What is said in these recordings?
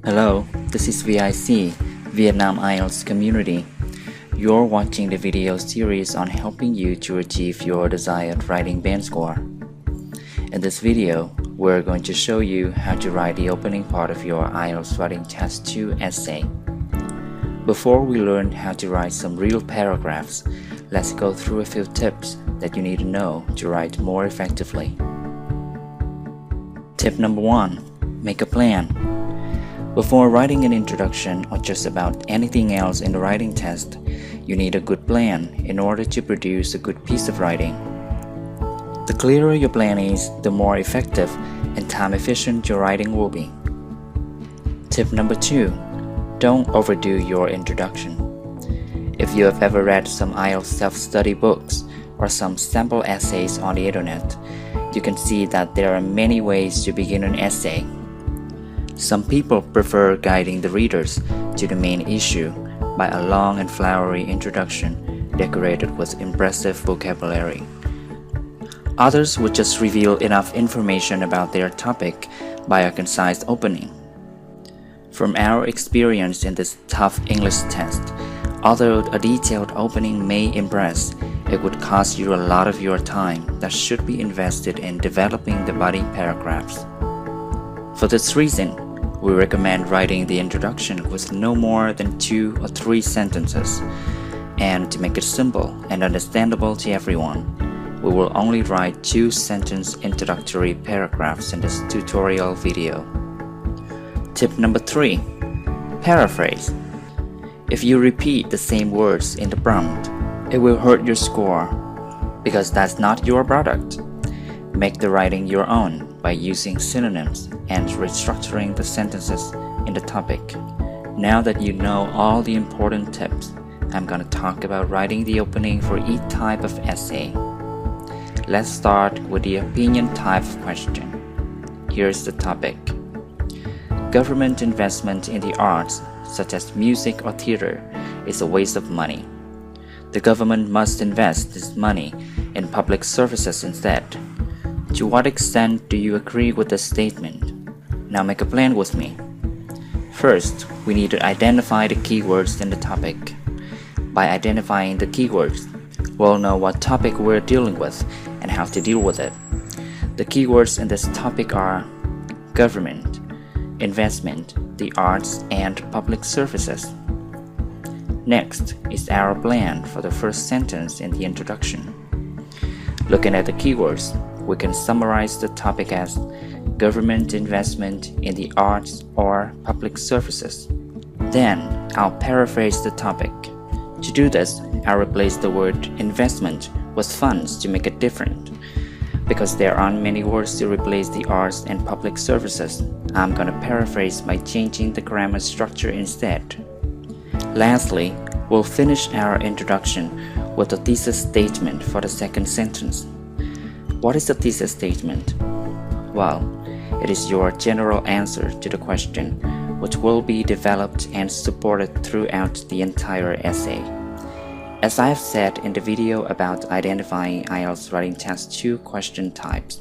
Hello, this is VIC, Vietnam IELTS Community. You're watching the video series on helping you to achieve your desired writing band score. In this video, we're going to show you how to write the opening part of your IELTS Writing Task 2 essay. Before we learn how to write some real paragraphs, let's go through a few tips that you need to know to write more effectively. Tip number 1. Make a plan. Before writing an introduction or just about anything else in the writing test, you need a good plan in order to produce a good piece of writing. The clearer your plan is, the more effective and time-efficient your writing will be. Tip number 2. Don't overdo your introduction. If you have ever read some IELTS self-study books or some sample essays on the internet, you can see that there are many ways to begin an essay. Some people prefer guiding the readers to the main issue by a long and flowery introduction decorated with impressive vocabulary. Others would just reveal enough information about their topic by a concise opening. From our experience in this tough English test, although a detailed opening may impress, it would cost you a lot of your time that should be invested in developing the body paragraphs. For this reason, we recommend writing the introduction with no more than 2 or 3 sentences, and to make it simple and understandable to everyone, we will only write 2-sentence introductory paragraphs in this tutorial video. Tip number 3. Paraphrase. If you repeat the same words in the prompt, it will hurt your score because that's not your product. Make the writing your own by using synonyms and restructuring the sentences in the topic. Now that you know all the important tips, I'm going to talk about writing the opening for each type of essay. Let's start with the opinion type of question. Here's the topic. Government investment in the arts, such as music or theater, is a waste of money. The government must invest this money in public services instead. To what extent do you agree with this statement? Now make a plan with me. First, we need to identify the keywords in the topic. By identifying the keywords, we'll know what topic we're dealing with and how to deal with it. The keywords in this topic are government, investment, the arts, and public services. Next is our plan for the first sentence in the introduction. Looking at the keywords, we can summarize the topic as government investment in the arts or public services. Then, I'll paraphrase the topic. To do this, I'll replace the word investment with funds to make it different. Because there aren't many words to replace the arts and public services, I'm gonna paraphrase by changing the grammar structure instead. Lastly, we'll finish our introduction with a thesis statement for the second sentence. What is a thesis statement? Well, it is your general answer to the question, which will be developed and supported throughout the entire essay. As I have said in the video about identifying IELTS Writing Task 2 question types,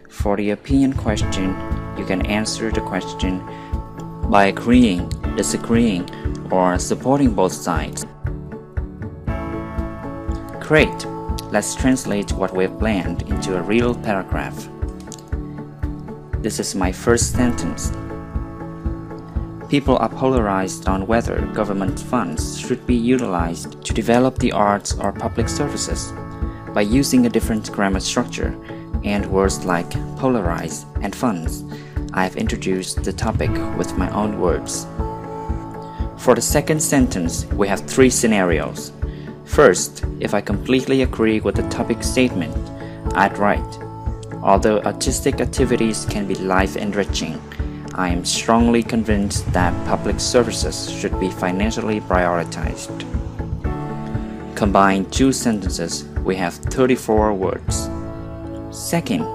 for the opinion question, you can answer the question by agreeing, disagreeing, or supporting both sides. Great! Let's translate what we've planned into a real paragraph. This is my first sentence. People are polarized on whether government funds should be utilized to develop the arts or public services. By using a different grammar structure and words like polarize and funds, I've introduced the topic with my own words. For the second sentence, we have 3 scenarios. First, if I completely agree with the topic statement, I'd write, although artistic activities can be life-enriching, I am strongly convinced that public services should be financially prioritized. Combine 2 sentences, we have 34 words. Second,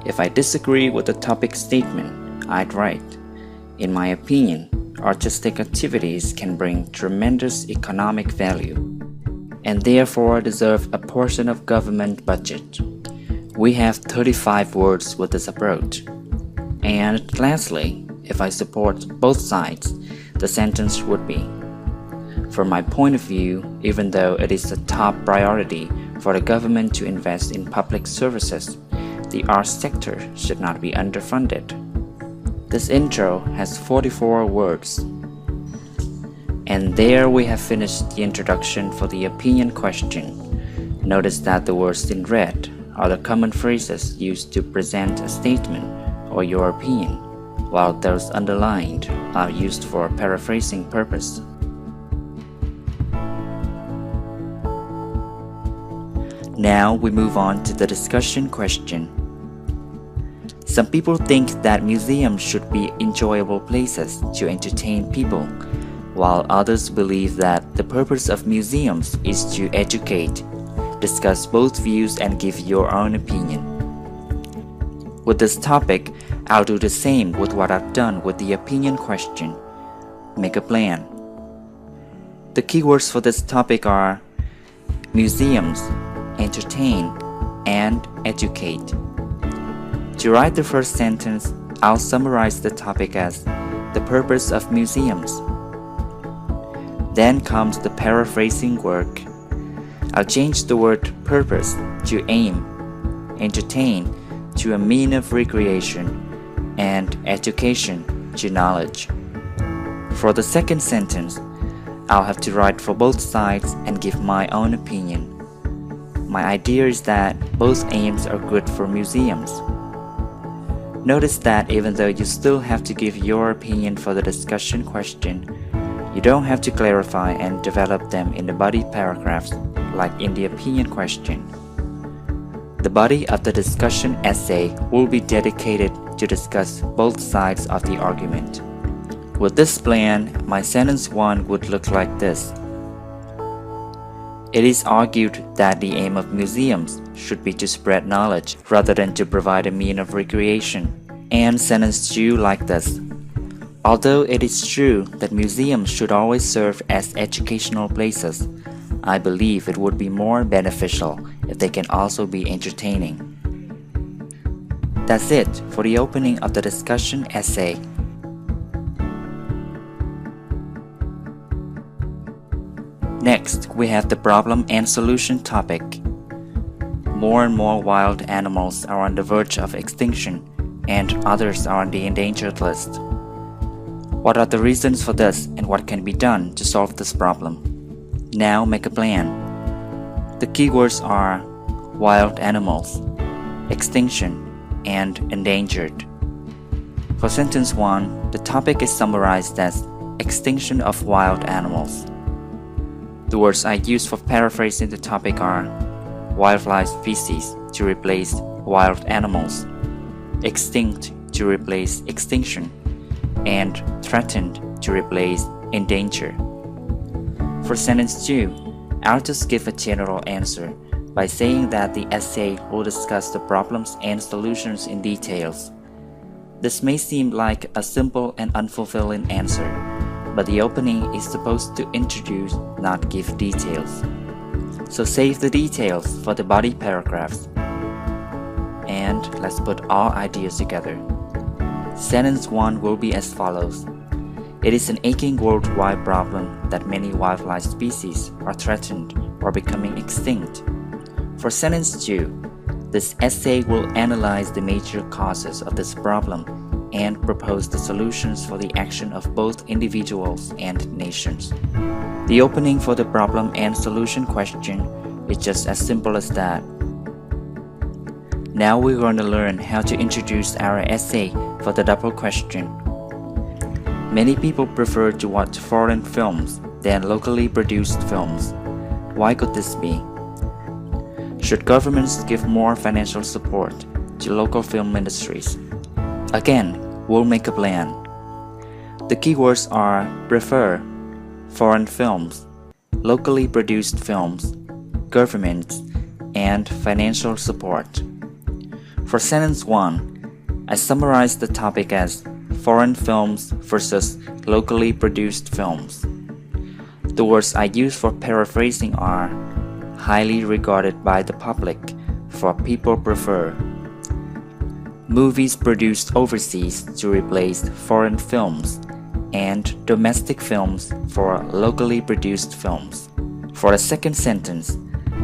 if I disagree with the topic statement, I'd write, in my opinion, artistic activities can bring tremendous economic value and therefore deserve a portion of government budget. We have 35 words with this approach. And lastly, If I support both sides, the sentence would be, from my point of view, even though it is a top priority for the government to invest in public services, the arts sector should not be underfunded. This intro has 44 words. And there we have finished the introduction for the opinion question. Notice that the words in red are the common phrases used to present a statement or your opinion, while those underlined are used for paraphrasing purpose. Now we move on to the discussion question. Some people think that museums should be enjoyable places to entertain people, while others believe that the purpose of museums is to educate. Discuss both views and give your own opinion. With this topic, I'll do the same with what I've done with the opinion question. Make a plan. The keywords for this topic are museums, entertain, and educate. To write the first sentence, I'll summarize the topic as the purpose of museums. Then comes the paraphrasing work. I'll change the word purpose to aim, entertain to a mean of recreation, and education to knowledge. For the second sentence, I'll have to write for both sides and give my own opinion. My idea is that both aims are good for museums. Notice that even though you still have to give your opinion for the discussion question, you don't have to clarify and develop them in the body paragraphs like in the opinion question. The body of the discussion essay will be dedicated to discuss both sides of the argument. With this plan, my sentence 1 would look like this. It is argued that the aim of museums should be to spread knowledge rather than to provide a means of recreation. And sentence 2 like this. Although it is true that museums should always serve as educational places, I believe it would be more beneficial if they can also be entertaining. That's it for the opening of the discussion essay. Next, we have the problem and solution topic. More and more wild animals are on the verge of extinction, and others are on the endangered list. What are the reasons for this and what can be done to solve this problem? Now make a plan. The keywords are wild animals, extinction, and endangered. For sentence 1, the topic is summarized as extinction of wild animals. The words I use for paraphrasing the topic are wildlife species to replace wild animals, extinct to replace extinction, and threatened to replace endangered. For sentence 2, I'll just give a general answer by saying that the essay will discuss the problems and solutions in details. This may seem like a simple and unfulfilling answer, but the opening is supposed to introduce, not give details. So save the details for the body paragraphs. And let's put all ideas together. Sentence 1 will be as follows. It is an aching worldwide problem that many wildlife species are threatened or becoming extinct. For sentence 2, this essay will analyze the major causes of this problem and propose the solutions for the action of both individuals and nations. The opening for the problem and solution question is just as simple as that. Now we're going to learn how to introduce our essay for the double question. Many people prefer to watch foreign films than locally produced films. Why could this be? Should governments give more financial support to local film industries? Again, we'll make a plan. The keywords are prefer, foreign films, locally produced films, governments, and financial support. For sentence 1, I summarized the topic as foreign films versus locally produced films. The words I use for paraphrasing are highly regarded by the public, for people prefer. movies produced overseas to replace foreign films, and domestic films for locally produced films. For the second sentence,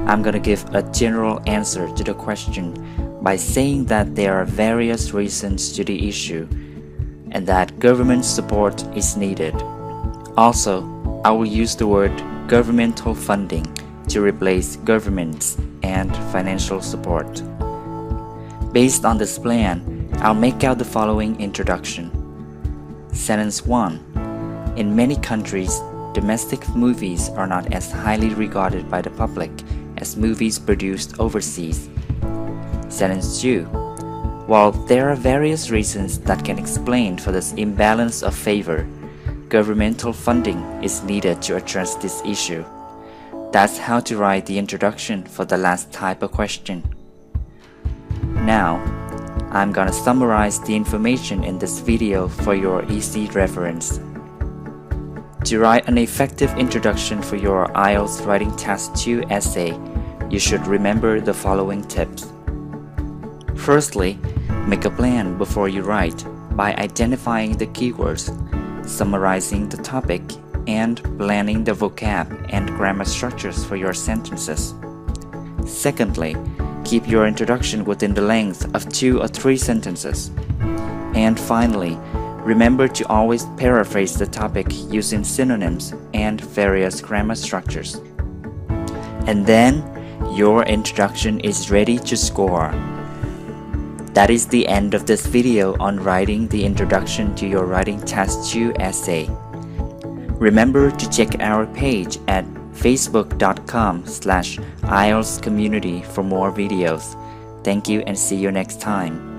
I'm gonna give a general answer to the question by saying that there are various reasons to the issue and that government support is needed. Also, I will use the word governmental funding to replace governments and financial support. Based on this plan, I'll make out the following introduction. Sentence 1. In many countries, domestic movies are not as highly regarded by the public as movies produced overseas. Sentence 2. While there are various reasons that can explain for this imbalance of favor, governmental funding is needed to address this issue. That's how to write the introduction for the last type of question. Now, I'm gonna summarize the information in this video for your easy reference. To write an effective introduction for your IELTS Writing Task 2 essay, you should remember the following tips. Firstly, make a plan before you write by identifying the keywords, summarizing the topic, and planning the vocab and grammar structures for your sentences. Secondly, keep your introduction within the length of 2 or 3 sentences. And finally, remember to always paraphrase the topic using synonyms and various grammar structures. And then, your introduction is ready to score. That is the end of this video on writing the introduction to your Writing Task 2 essay. Remember to check our page at facebook.com/IELTS Community for more videos. Thank you and see you next time.